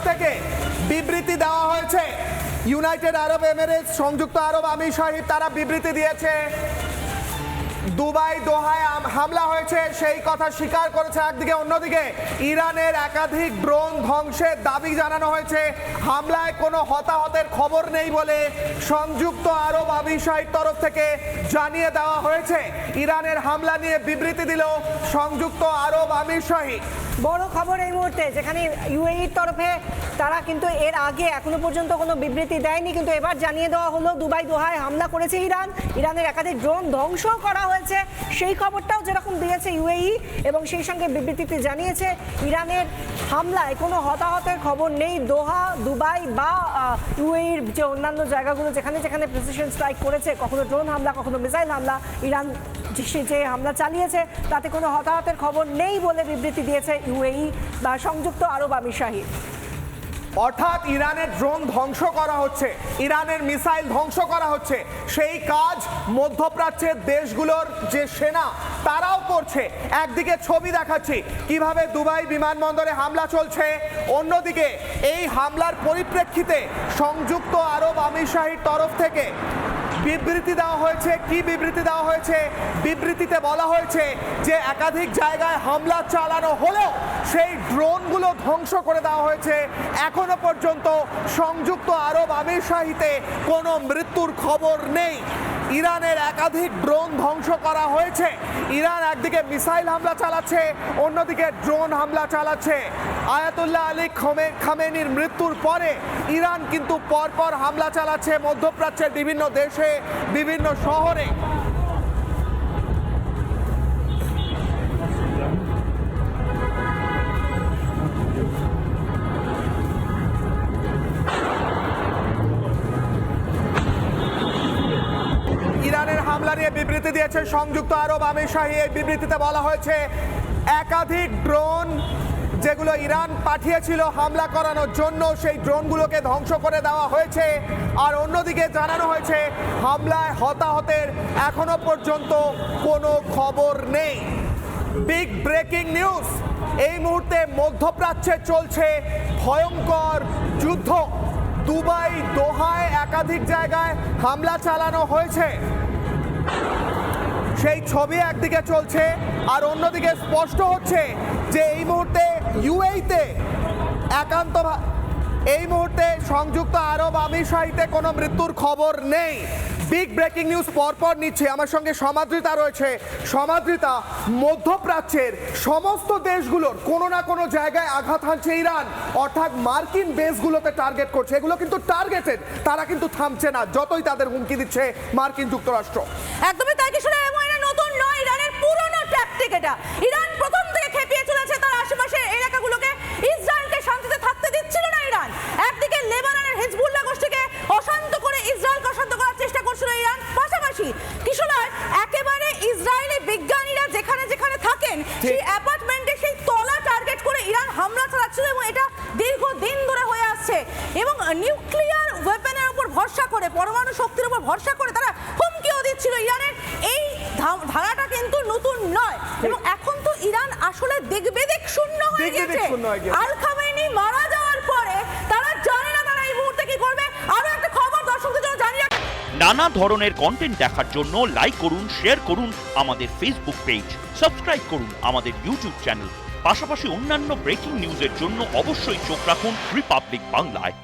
থেকে বিবৃতি দেওয়া হয়েছে। ইউনাইটেড আরব এমিরেটস, সংযুক্ত আরব আমিরশাহিদ তারা বিবৃতি দিয়েছে। দুবাই দোহায় হামলা হয়েছে সেই কথা স্বীকার করেছে একদিকে, অন্যদিকে ইরানের একাধিক ড্রোন ধ্বংসের দাবি জানানো হয়েছে। হামলায় কোনো হতাহতের খবর নেই বলে সংযুক্ত আরব আমিরশাহিদ তরফ থেকে জানিয়ে দেওয়া হয়েছে। ইরানের হামলা নিয়ে বিবৃতি দিল সংযুক্ত আরব আমিরশাহিদ। বড় খবর এই মুহূর্তে, যেখানে ইউএইর তরফে তারা কিন্তু এর আগে এখনো পর্যন্ত কোনো বিবৃতি দেয়নি, কিন্তু এবার জানিয়ে দেওয়া হলো দুবাই দোহায় হামলা করেছে ইরান, ইরানের একাধিক ড্রোন ধ্বংস করা হয়েছে। সেই খবরটাও যেরকম দিয়েছে ইউএই এবং সেই সঙ্গে বিবৃতিতে জানিয়েছে ইরানের হামলায় কোনো হতাহতের খবর নেই। দোহা, দুবাই বা ইউএইর যে অন্যান্য জায়গাগুলো যেখানে যেখানে প্রিসিশন স্ট্রাইক করেছে, কখনো ড্রোন হামলা কখনো মিসাইল হামলা, ইরান যে হামলা চালিয়েছে তাতে কোনো হতাহতের খবর নেই বলে বিবৃতি দিয়েছে ইউএই বা সংযুক্ত আরব আমিরশাহিদ। অর্থাৎ ইরানের ড্রোন ধ্বংস করা হচ্ছে, ইরানের মিসাইল ধ্বংস করা হচ্ছে, সেই কাজ মধ্যপ্রাচ্যের দেশগুলোর যে সেনা তারাও করছে। একদিকে ছবি দেখাচ্ছি কিভাবে দুবাই বিমানবন্দরে হামলা চলছে, অন্যদিকে এই হামলার পরিপ্রেক্ষিতে সংযুক্ত আরব আমিরশাহির তরফ থেকে বিবৃতি দেওয়া হয়েছে। কি বিবৃতি দেওয়া হয়েছে? বিবৃতিতে বলা হয়েছে যে একাধিক জায়গায় হামলা চালানো হলেও সেই ড্রোনগুলো ধ্বংস করে দেওয়া হয়েছে। এখনো পর্যন্ত সংযুক্ত আরব আমিরশাহিতে কোনো মৃত্যুর খবর নেই। ইরানের একাধিক ড্রোন ধ্বংস করা হয়েছে। ইরান একদিকে মিসাইল হামলা চালাচ্ছে, অন্যদিকে ড্রোন হামলা চালাচ্ছে। আয়াতুল্লাহ আলী খামেনির মৃত্যুর পরে ইরান কিন্তু পরপর হামলা চালাচ্ছে মধ্যপ্রাচ্যের বিভিন্ন দেশে, বিভিন্ন শহরে। ইরানের হামলা নিয়ে বিবৃতি দিয়েছে সংযুক্ত আরব আমিরশাহী। এই বিবৃতিতে বলা হয়েছে একাধিক ড্রোন যেগুলো ইরান পাঠিয়েছিল হামলা করানোর জন্য, সেই ড্রোনগুলোকে ধ্বংস করে দেওয়া হয়েছে। আর অন্যদিকে জানানো হয়েছে হামলায় হতাহতের এখনো পর্যন্ত কোনো খবর নেই। বিগ ব্রেকিং নিউজ, এই মুহূর্তে মধ্যপ্রাচ্যে চলছে ভয়ঙ্কর যুদ্ধ। দুবাই দোহায় একাধিক জায়গায় হামলা চালানো হয়েছে, সেই ছবি একদিকে চলছে, আর অন্যদিকে স্পষ্ট হচ্ছে যে এই মুহূর্তে ইউএইতে এই মুহূর্তে সংযুক্ত আরব আমিরশাহিতে কোনো মৃত্যুর খবর নেই। বিগ ব্রেকিং নিউজ পরপর নিচ্ছে। আমার সঙ্গে সমাদৃতা রয়েছে। সমাদৃতা, মধ্যপ্রাচ্যের সমস্ত দেশগুলোর কোনো না কোনো জায়গায় আঘাত হানছে ইরান, অর্থাৎ মার্কিন বেসগুলোতে টার্গেট করছে। এগুলো কিন্তু টার্গেটেড, তারা কিন্তু থামছে না যতই তাদের হুমকি দিচ্ছে মার্কিন যুক্তরাষ্ট্র। একদমই তাই কিশোর, এবং এটা নতুন নয়, ইরানের পুরনো ট্যাকটিক এটা। ইরান প্রথম থেকে খেপিয়ে চলেছে তার আশেপাশের এলাকাগুলোকে। ইসরায়েলকে শান্তিতে থাকতে দিচ্ছিল না ইরান। একদিকে লেবাননের হিজবুল্লাহ গোষ্ঠীকে অশান্ত করে ইসরায়েলকে অশান্ত করার চেষ্টা করছিল ইরান। পাশাপাশি কিশোর, একেবারে ইসরায়েলি বিজ্ঞানীরা যেখানে যেখানে থাকেন সেই অ্যাপার্টমেন্টে সেই তলা টার্গেট করে ইরান হামলা চালাচ্ছিল, এবং এটা দীর্ঘদিন ধরে হয়ে আসছে। এবং নিউক্লিয়ার ওয়েপনের উপর ভরসা করে, পরমাণু শক্তির উপর ভরসা করে তারা হুমকিও দিচ্ছিল। ইরানের এই ধারাটা কিন্তু নতুন নয়, এবং এখন তো ইরান আসলে দেখবেদেখ শূন্য হয়ে গেছে। আল খামেনি মারা যাওয়ার পরে তারা জানে না তারা এই মুহূর্তে কি করবে। আরো একটা খবর দর্শকদের জন্য জানিয়ে রাখি, নানা ধরনের কন্টেন্ট দেখার জন্য লাইক করুন, শেয়ার করুন আমাদের ফেসবুক পেজ, সাবস্ক্রাইব করুন আমাদের ইউটিউব চ্যানেল। পাশাপাশি অন্যান্য ব্রেকিং নিউজের জন্য অবশ্যই চোখ রাখুন রিপাবলিক বাংলায়।